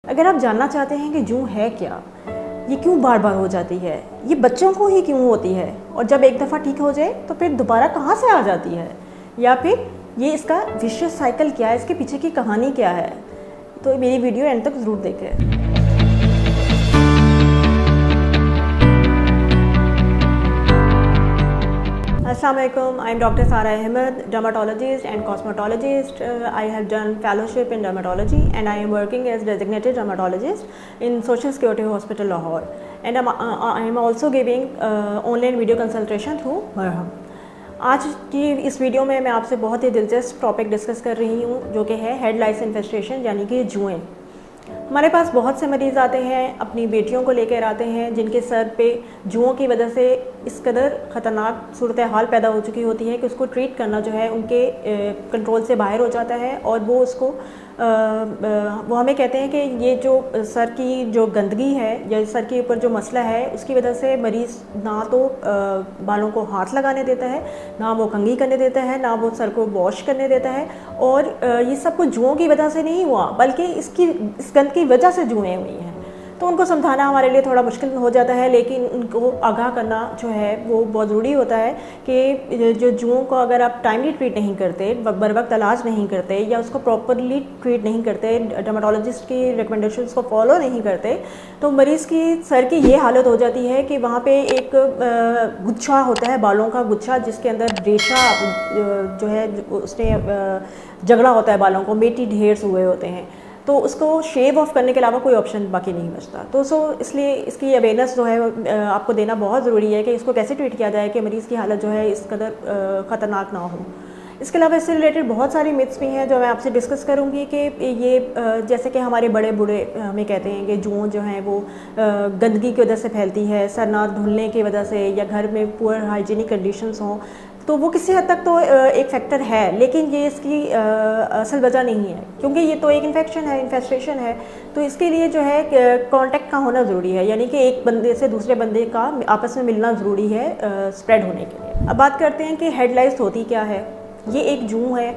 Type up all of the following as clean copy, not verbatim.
अगर आप जानना चाहते हैं कि जूं है क्या, ये क्यों बार बार हो जाती है, ये बच्चों को ही क्यों होती है, और जब एक दफ़ा ठीक हो जाए तो फिर दोबारा कहाँ से आ जाती है, या फिर ये इसका विशियस साइकिल क्या है, इसके पीछे की कहानी क्या है, तो मेरी वीडियो एंड तक ज़रूर देखें। Assalamualaikum, I am Dr. Sara Ahmed, dermatologist and cosmetologist. I have done fellowship in dermatology and I am working as designated dermatologist in Social Security Hospital Lahore. And I am also giving online video consultation through Marham. आज की इस video में मैं आपसे बहुत ही दिलचस्प topic discuss कर रही हूँ, जो कि है हेड लाइस इन्फेस्टेशन यानी कि जुएं। हमारे पास बहुत से मरीज़ आते हैं, अपनी बेटियों को लेकर आते हैं जिनके सर पे जुओं की वजह से इस कदर ख़तरनाक सूरत हाल पैदा हो चुकी होती है कि उसको ट्रीट करना जो है उनके कंट्रोल से बाहर हो जाता है, और वो उसको वो हमें कहते हैं कि ये जो सर की जो गंदगी है या सर के ऊपर जो मसला है उसकी वजह से मरीज़ ना तो बालों को हाथ लगाने देता है, ना वो कंघी करने देता है, ना वो सर को वॉश करने देता है। और ये सब कुछ जुओं की वजह से नहीं हुआ, बल्कि इस गंद की वजह से जुएं हुई हैं। तो उनको समझाना हमारे लिए थोड़ा मुश्किल हो जाता है, लेकिन उनको आगाह करना जो है वो बहुत ज़रूरी होता है कि जो जुओं को अगर आप टाइमली ट्रीट नहीं करते, बर वक्त इलाज नहीं करते या उसको प्रॉपरली ट्रीट नहीं करते, डर्माटोलॉजिस्ट की रिकमेंडेशंस को फॉलो नहीं करते, तो मरीज़ की सर की ये हालत हो जाती है कि वहाँ पे एक गुच्छा होता है, बालों का गुच्छा, जिसके अंदर रेशा जो है उसने जगड़ा होता है, बालों को मेटी ढेर हुए होते हैं, तो उसको शेव ऑफ करने के अलावा कोई ऑप्शन बाकी नहीं बचता। तो इसलिए इसकी अवेयरनेस जो है आपको देना बहुत ज़रूरी है कि इसको कैसे ट्रीट किया जाए कि मरीज़ की हालत जो है इस कदर ख़तरनाक ना हो। इसके अलावा इससे रिलेटेड बहुत सारी मिथ्स भी हैं जो मैं आपसे डिस्कस करूंगी कि ये जैसे कि हमारे बड़े बूढ़े हमें कहते हैं कि जुओं जो हैं वो गंदगी की वजह से फैलती है, सर ना धुलने की वजह से, या घर में पुअर हाइजीनिक कंडीशंस हों, तो वो किसी हद तक तो एक फैक्टर है, लेकिन ये इसकी असल वजह नहीं है, क्योंकि ये तो एक इन्फेक्शन है, इन्फेस्टेशन है। तो इसके लिए जो है कांटेक्ट का होना ज़रूरी है, यानी कि एक बंदे से दूसरे बंदे का आपस में मिलना ज़रूरी है स्प्रेड होने के लिए। अब बात करते हैं कि हेड लाइस होती क्या है। ये एक जूं है,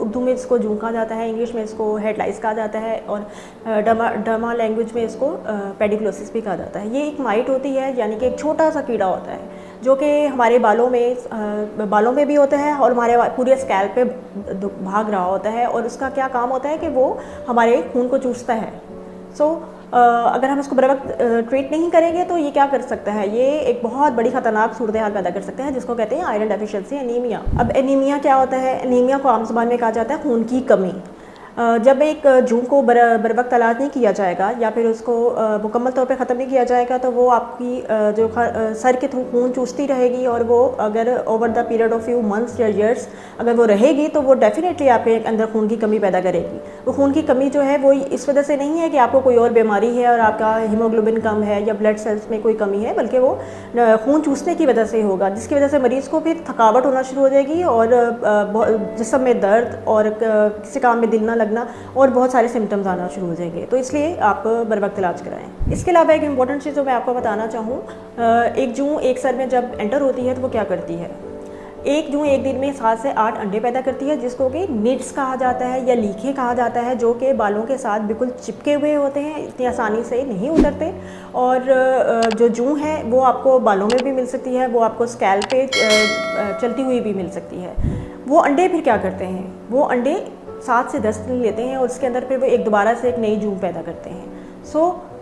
उर्दू में इसको जूं कहा जाता है, इंग्लिश में इसको हेड लाइस कहा जाता है, और डर्मा लैंग्वेज में इसको पेडिकुलोसिस भी कहा जाता है। ये एक माइट होती है, यानी कि एक छोटा सा कीड़ा होता है जो कि हमारे बालों में भी होता है और हमारे पूरे स्कैल्प पे भाग रहा होता है, और उसका क्या काम होता है कि वो हमारे खून को चूसता है। अगर हम इसको बर वक्त ट्रीट नहीं करेंगे तो ये क्या कर सकता है, ये एक बहुत बड़ी ख़तरनाक सूरत हाल पैदा कर सकता है, जिसको कहते हैं आयरन डेफिशिएंसी, एनीमिया। अब एनीमिया क्या होता है? एनीमिया को आम ज़बान में कहा जाता है खून की कमी। जब एक जूं को बर वक्त इलाज नहीं किया जाएगा या फिर उसको मुकम्मल तौर पे ख़त्म नहीं किया जाएगा, तो वो आपकी जो सर के थ्रू खून चूसती रहेगी, और वो अगर over the period of few months या ईयर्स अगर वो रहेगी तो वो डेफिनेटली आपके अंदर खून की कमी पैदा करेगी। वो खून की कमी जो है वो इस वजह से नहीं है कि आपको कोई और बीमारी है और आपका हीमोग्लोबिन कम है या ब्लड सेल्स में कोई कमी है, बल्कि वो खून चूसने की वजह से होगा, जिसकी वजह से मरीज़ को फिर थकावट होना शुरू हो जाएगी और जिस्म में दर्द और किसी काम में दिल ना लगना और बहुत सारे सिम्टम्स आना शुरू हो जाएंगे। तो इसलिए आप बर वक्त इलाज कराएं। इसके अलावा एक इम्पॉर्टेंट चीज़ जो मैं आपको बताना चाहूँ, एक जूं एक सर में जब एंटर होती है तो वो क्या करती है? एक जूं एक दिन में 7 से 8 अंडे पैदा करती है, जिसको कि निड्स कहा जाता है या लीखे कहा जाता है, जो कि बालों के साथ बिल्कुल चिपके हुए होते हैं, इतनी आसानी से नहीं उतरते। और जो जूं है वो आपको बालों में भी मिल सकती है, वो आपको स्कैल्प पे चलती हुई भी मिल सकती है। वो अंडे फिर क्या करते हैं? वो अंडे 7 से 10 दिन लेते हैं और उसके अंदर फिर वो दोबारा से एक नई जूं पैदा करते हैं।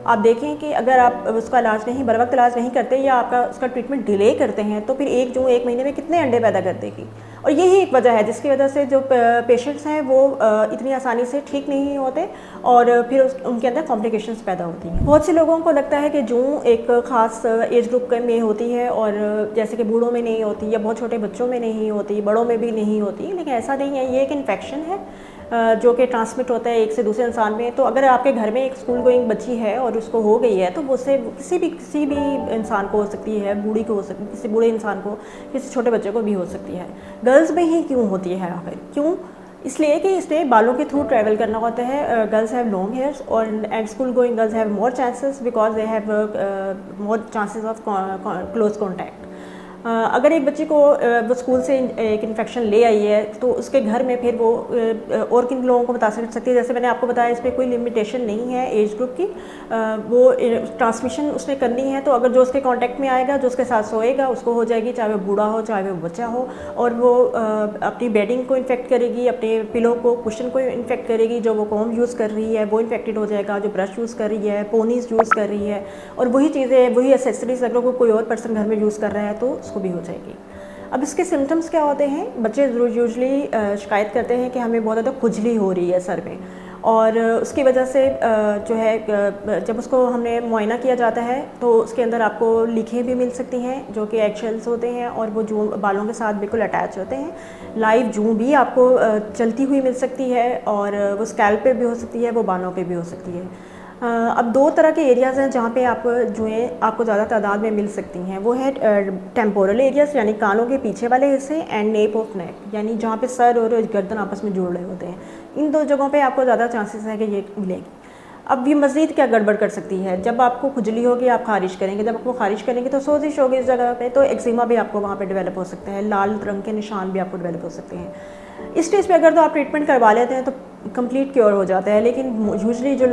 आप देखें कि अगर आप उसका इलाज नहीं, बर वक्त इलाज नहीं करते या आपका उसका ट्रीटमेंट डिले करते हैं, तो फिर एक जूं 1 महीने में कितने अंडे पैदा कर देगी। और यही एक वजह है जिसकी वजह से जो पेशेंट्स हैं वो इतनी आसानी से ठीक नहीं होते और फिर उनके अंदर कॉम्प्लिकेशंस पैदा होती हैं। बहुत से लोगों को लगता है कि जूं एक ख़ास एज ग्रुप में होती है, और जैसे कि बूढ़ों में नहीं होती या बहुत छोटे बच्चों में नहीं होती, बड़ों में भी नहीं होती, लेकिन ऐसा नहीं है। ये एक इन्फेक्शन है जो कि ट्रांसमिट होता है एक से दूसरे इंसान में। तो अगर आपके घर में एक स्कूल गोइंग बच्ची है और उसको हो गई है, तो उससे किसी भी इंसान को हो सकती है, बूढ़ी को हो सकती है, किसी बूढ़े इंसान को, किसी छोटे बच्चे को भी हो सकती है। गर्ल्स में ही क्यों होती है आखिर? क्यों? इसलिए कि इसने बालों के थ्रू ट्रैवल करना होता है। Girls have long hairs and school going girls have more chances because they have more chances of close contact. अगर एक बच्चे को वो स्कूल से एक इन्फेक्शन ले आई है तो उसके घर में फिर वो और किन लोगों को मुतासर कर सकती है। जैसे मैंने आपको बताया, इस पर कोई लिमिटेशन नहीं है एज ग्रुप की, वो ट्रांसमिशन उसने करनी है तो अगर जो उसके कांटेक्ट में आएगा, जो उसके साथ सोएगा, उसको हो जाएगी, चाहे वो बूढ़ा हो चाहे वो बच्चा हो। और वो अपनी बेडिंग को इन्फेक्ट करेगी, अपने पिलो को, कुशन को इन्फेक्ट करेगी, जो वो कॉम यूज़ कर रही है वो इन्फेक्टेड हो जाएगा, जो ब्रश यूज़ कर रही है, पोनीस यूज़ कर रही है, और वही चीज़ें, वही एसेसरीज अगर वो कोई और पर्सन घर में यूज़ कर रहा है तो उसको भी हो जाएगी। अब इसके सिम्टम्स क्या होते हैं? बच्चे यूजुअली शिकायत करते हैं कि हमें बहुत ज़्यादा खुजली हो रही है सर में, और उसकी वजह से जो है जब उसको हमने मुआयना किया जाता है तो उसके अंदर आपको लीखें भी मिल सकती हैं जो कि एगशेल्स होते हैं और वो जूं बालों के साथ बिल्कुल अटैच होते हैं। लाइव जूं भी आपको चलती हुई मिल सकती है, और वो स्कैल्प पे भी हो सकती है, वो बालों पे भी हो सकती है। अब दो तरह के एरियाज़ हैं जहाँ पे आप जुएँ आपको ज़्यादा तादाद में मिल सकती हैं। वो है टेम्पोरल एरियाज़ यानी कानों के पीछे वाले हिस्से, एंड नेप ऑफ नेक यानी जहाँ पे सर और गर्दन आपस में जुड़ रहे होते हैं। इन दो जगहों पे आपको ज़्यादा चांसेस है कि ये मिलेगी। अब ये मज़ीद क्या गड़बड़ कर सकती है? जब आपको खुजली होगी आप खारिश करेंगे, जब आपको खारिश करेंगे तो सोजिश होगी इस जगह पे, तो एक्जिमा भी आपको वहाँ पे डेवलप हो सकता है, लाल रंग के निशान भी आपको डेवलप हो सकते हैं। इस स्टेज पे अगर तो आप ट्रीटमेंट करवा लेते हैं तो कंप्लीट क्योर हो जाता है, लेकिन यूजली जो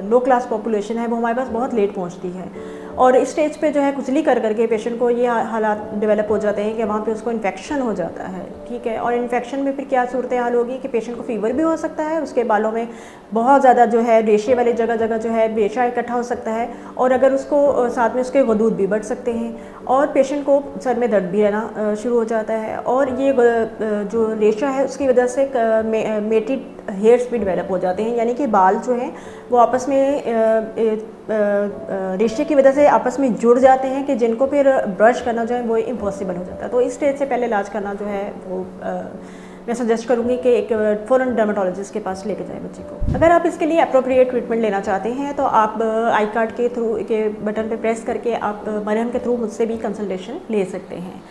लो क्लास पॉपुलेशन है वो हमारे पास बहुत लेट पहुंचती है, और इस स्टेज पे जो है खुजली कर करके पेशेंट को ये हालात डेवलप हो जाते हैं कि वहाँ पे उसको इन्फेक्शन हो जाता है। ठीक है, और इन्फेक्शन में फिर क्या सूरत हाल होगी कि पेशेंट को फीवर भी हो सकता है, उसके बालों में बहुत ज़्यादा जो है रेशे वाली जगह जगह जो है रेशा इकट्ठा हो सकता है, और अगर उसको साथ में उसके गदूद भी बढ़ सकते हैं, और पेशेंट को सर में दर्द भी रहना शुरू हो जाता है। और ये जो रेशा है उसकी वजह से मेटेड हेयर्स भी डेवलप हो जाते हैं, यानी कि बाल जो हैं वो आपस में रेशे की वजह से आपस में जुड़ जाते हैं कि जिनको फिर ब्रश करना जो है वो इम्पॉसिबल हो जाता है। तो इस स्टेज से पहले इलाज करना जो है वो मैं सजेस्ट करूँगी कि एक फ़ौरन डर्मेटोलॉजिस्ट के पास लेके जाए बच्चे को। अगर आप इसके लिए अप्रोप्रिएट ट्रीटमेंट लेना चाहते हैं तो आप आई कार्ड के थ्रू के बटन पे प्रेस करके आप मरहम के थ्रू मुझसे भी कंसल्टेशन ले सकते हैं।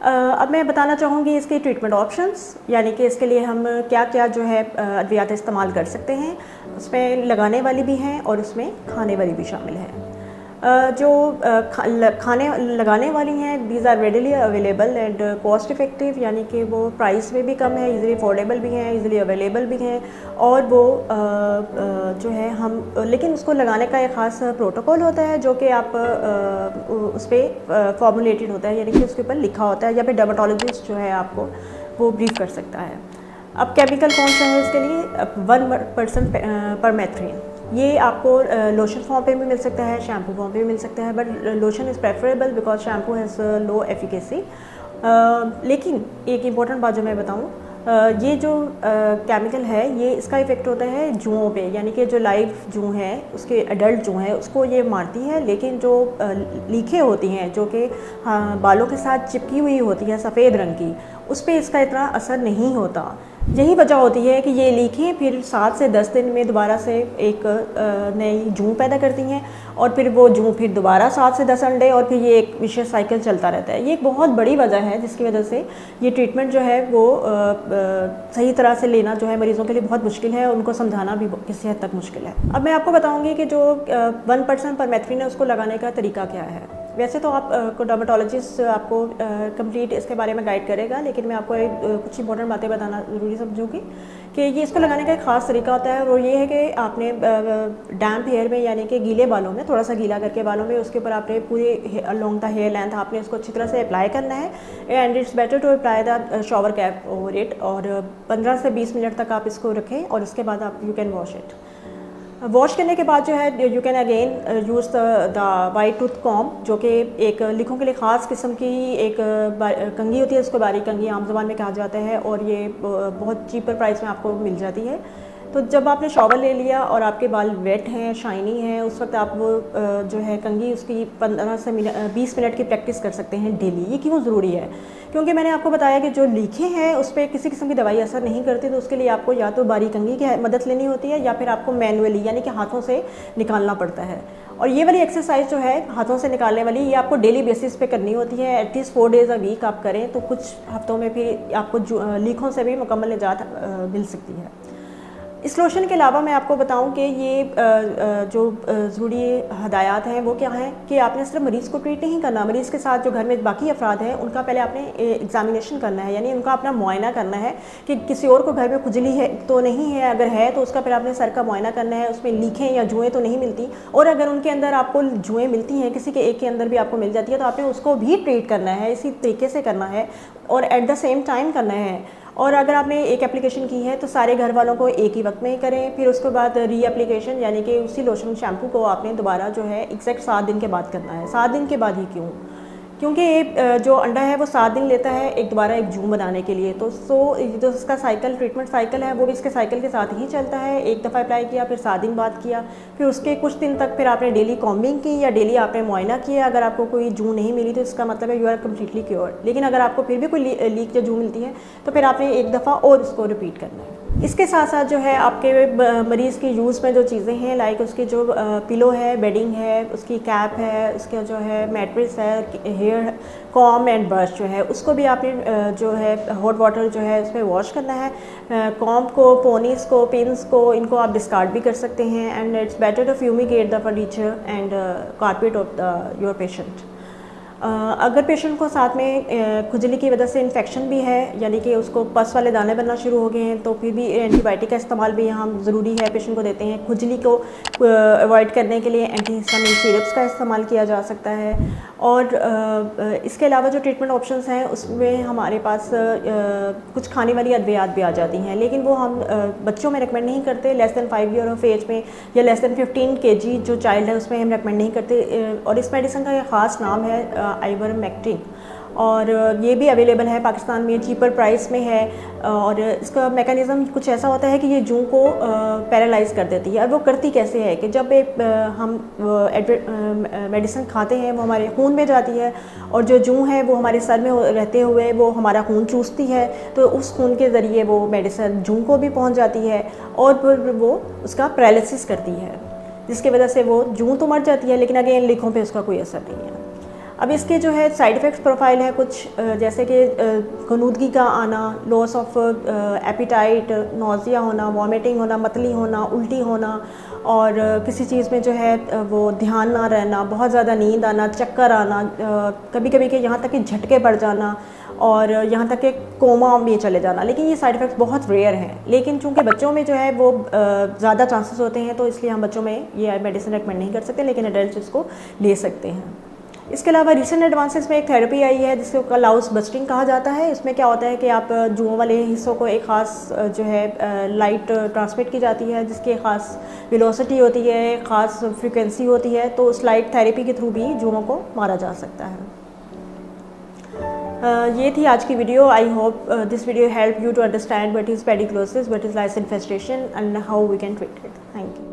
अब मैं बताना चाहूँगी इसके ट्रीटमेंट ऑप्शंस, यानी कि इसके लिए हम क्या क्या जो है अद्वियात इस्तेमाल कर सकते हैं। उसमें लगाने वाली भी हैं और उसमें खाने वाली भी शामिल है। जो खाने लगाने वाली हैं, these are readily available and cost effective, यानी कि वो प्राइस में भी कम है, इजीली अफोर्डेबल भी हैं, इजीली अवेलेबल भी हैं, और वो जो है हम लेकिन उसको लगाने का एक ख़ास प्रोटोकॉल होता है जो कि आप उस पर फॉर्मुलेटेड होता है, यानी कि उसके ऊपर लिखा होता है, या फिर डर्मेटोलॉजिस्ट जो है आपको वो ब्रीफ कर सकता है। अब केमिकल कौन सा है इसके लिए? 1% परमेथ्रिन, ये आपको लोशन फॉर्म पे भी मिल सकता है, शैम्पू फॉर्म पे भी मिल सकता है, but lotion is preferable because shampoo has low efficacy. लेकिन एक इम्पॉर्टेंट बात जो मैं बताऊँ, ये जो केमिकल है ये इसका इफ़ेक्ट होता है जुओं पे, यानी कि जो लाइव जू है उसके एडल्ट जू है उसको ये मारती है, लेकिन जो लीखें होती हैं जो कि बालों के साथ चिपकी हुई होती है सफ़ेद रंग की, उस पर इसका इतना असर नहीं होता। यही वजह होती है कि ये लीखें फिर 7 से 10 दिन में दोबारा से एक नई जूं पैदा करती हैं, और फिर वो जूं फिर दोबारा 7 से 10 अंडे, और फिर ये एक विशेष साइकिल चलता रहता है। ये एक बहुत बड़ी वजह है जिसकी वजह से ये ट्रीटमेंट जो है वो सही तरह से लेना जो है मरीज़ों के लिए बहुत मुश्किल है, उनको समझाना भी किसी हद तक मुश्किल है। अब मैं आपको बताऊँगी कि जो 1% परमेथ्रिन है उसको लगाने का तरीका क्या है। वैसे तो आपको डर्मेटोलॉजिस्ट आपको कंप्लीट इसके बारे में गाइड करेगा, लेकिन मैं आपको कुछ इंपॉर्टेंट बातें बताना ज़रूरी समझूंगी कि ये इसको लगाने का एक ख़ास तरीका होता है, और ये है कि आपने डैम्प हेयर में, यानी कि गीले बालों में, थोड़ा सा गीला करके बालों में, उसके ऊपर आपने पूरे अलोंग द हेयर लेंथ आपने उसको अच्छी तरह से अप्लाई करना है, and it's better to apply the shower cap over it, और 15 से 20 मिनट तक आप इसको रखें, और उसके बाद आप you can wash it. Wash करने के बाद जो है you can again use the white tooth com, जो कि एक लिखों के लिए ख़ास किस्म की एक कंघी होती है, उसको बारीक कंघी आम ज़बान में कहा जाता है, और ये बहुत चीपर प्राइस में आपको मिल जाती है। तो जब आपने शॉवर ले लिया और आपके बाल वेट हैं, शाइनी हैं, उस वक्त आप वो जो है कंघी उसकी 15 से 20 मिनट की प्रैक्टिस कर सकते हैं डेली। ये क्यों ज़रूरी है? क्योंकि मैंने आपको बताया कि जो लीखें हैं उस पर किसी किस्म की दवाई असर नहीं करती, तो उसके लिए आपको या तो बारीक कंघी की मदद लेनी होती है, या फिर आपको मैनुअली यानी कि हाथों से निकालना पड़ता है। और ये वाली एक्सरसाइज जो है हाथों से निकालने वाली, ये आपको डेली बेसिस पे करनी होती है। एटलीस्ट 4 डेज़ अ वीक आप करें तो कुछ हफ्तों में फिर आपको लीखों से भी मुकम्मल निजात मिल सकती है। इस लोशन के अलावा मैं आपको बताऊं कि ये जो ज़रूरी हदायत हैं वो क्या हैं कि आपने सिर्फ मरीज़ को ट्रीट नहीं करना, मरीज़ के साथ जो घर में बाकी अफराद हैं उनका पहले आपने एग्जामिनेशन करना है, यानी उनका अपना मुआयना करना है कि किसी और को घर में खुजली है तो नहीं है, अगर है तो उसका फिर आपने सर का मुआयना करना है, उसमें लीखें या जुएँ तो नहीं मिलती, और अगर उनके अंदर आपको जुएँ मिलती हैं, किसी के एक के अंदर भी आपको मिल जाती है, तो आपने उसको भी ट्रीट करना है, इसी तरीके से करना है और एट द सेम टाइम करना है। और अगर आपने एक एप्लीकेशन की है तो सारे घर वालों को एक ही वक्त में ही करें, फिर उसके बाद री एप्लीकेशन यानी कि उसी लोशन शैम्पू को आपने दोबारा जो है एग्जैक्ट 7 दिन के बाद करना है। 7 दिन के बाद ही क्यों? क्योंकि ये जो अंडा है वो 7 दिन लेता है एक दोबारा एक जूम बनाने के लिए, तो जो इसका साइकिल ट्रीटमेंट साइकिल है वो भी इसके साइकिल के साथ ही चलता है। एक दफ़ा अप्लाई किया, फिर 7 दिन बाद किया, फिर उसके कुछ दिन तक फिर आपने डेली कॉम्बिंग की या डेली आपने मुआयना किया। अगर आपको कोई जू नहीं मिली तो इसका मतलब है यू आर कम्प्लीटली क्योर्ड। लेकिन अगर आपको फिर भी कोई लीक या जू मिलती है तो फिर आपने एक दफ़ा और इसको रिपीट करना है। इसके साथ साथ जो है आपके मरीज़ की यूज़ में जो चीज़ें हैं, लाइक उसकी जो पिलो है, बेडिंग है, उसकी कैप है, उसका जो है मैट्रेस है, हेयर कॉम एंड ब्रश जो है उसको भी आपने जो है हॉट वाटर जो है उसमें वॉश करना है। कॉम को, पोनीस को, पिन्स को, इनको आप डिस्कार्ड भी कर सकते हैं। And it's better to fumigate the furniture and carpet of your patient. अगर पेशेंट को साथ में खुजली की वजह से इन्फेक्शन भी है, यानी कि उसको पस वाले दाने बनना शुरू हो गए हैं, तो फिर भी एंटीबायोटिक का इस्तेमाल भी यहाँ ज़रूरी है, पेशेंट को देते हैं। खुजली को अवॉइड करने के लिए एंटीहिस्टामिन सिरप्स का इस्तेमाल किया जा सकता है। और इसके अलावा जो ट्रीटमेंट ऑप्शंस हैं उसमें हमारे पास कुछ खाने वाली अद्वियात भी आ जाती हैं, लेकिन वो हम बच्चों में रिकमेंड नहीं करते। Less than 5 year of age में या लेस दैन 15 kg जो चाइल्ड है उसमें हम रिकमेंड नहीं करते। और इस मेडिसिन का एक ख़ास नाम है आइवरमेक्टिन, और ये भी अवेलेबल है पाकिस्तान में, चीपर प्राइस में है। और इसका मैकेनिज़्म कुछ ऐसा होता है कि ये जूं को पैरालाइज़ कर देती है। और वो करती कैसे है कि जब हम मेडिसिन खाते हैं वो हमारे खून में जाती है, और जो जूं है वो हमारे सर में रहते हुए वो हमारा खून चूसती है, तो उस खून के ज़रिए वो मेडिसिन जूं को भी पहुंच जाती है और फिर वो उसका पैरालिसिस करती है, जिसकी वजह से वो जूं तो मर जाती है लेकिन अगेन लिखों पे उसका कोई असर नहीं है। अब इसके जो है साइड इफ़ेक्ट्स प्रोफाइल है कुछ, जैसे कि गनूदगी का आना, लॉस ऑफ एपिटाइट, नौजिया होना, वॉमिटिंग होना, मतली होना, उल्टी होना, और किसी चीज़ में जो है वो ध्यान ना रहना, बहुत ज़्यादा नींद आना, चक्कर आना, कभी कभी के यहाँ तक कि झटके पड़ जाना, और यहाँ तक कि कोमा में चले जाना। लेकिन ये साइड इफ़ेक्ट्स बहुत रेयर हैं, लेकिन चूँकि बच्चों में जो है वो ज़्यादा चांसेस होते हैं, तो इसलिए हम बच्चों में ये मेडिसिन रेकमेंड नहीं कर सकते, लेकिन एडल्ट इसको ले सकते हैं। इसके अलावा रिसेंट एडवांसेस में एक थेरेपी आई है जिसको कलाउस बस्टिंग कहा जाता है। इसमें क्या होता है कि आप जुओं वाले हिस्सों को एक ख़ास जो है लाइट ट्रांसमिट की जाती है, जिसकी ख़ास वेलोसिटी होती है, ख़ास फ्रीक्वेंसी होती है, तो उस लाइट थेरेपी के थ्रू भी जुओं को मारा जा सकता है। ये थी आज की video. I hope this video help you to understand what is pediculosis, what is lice infestation and how we can treat it. Thank you.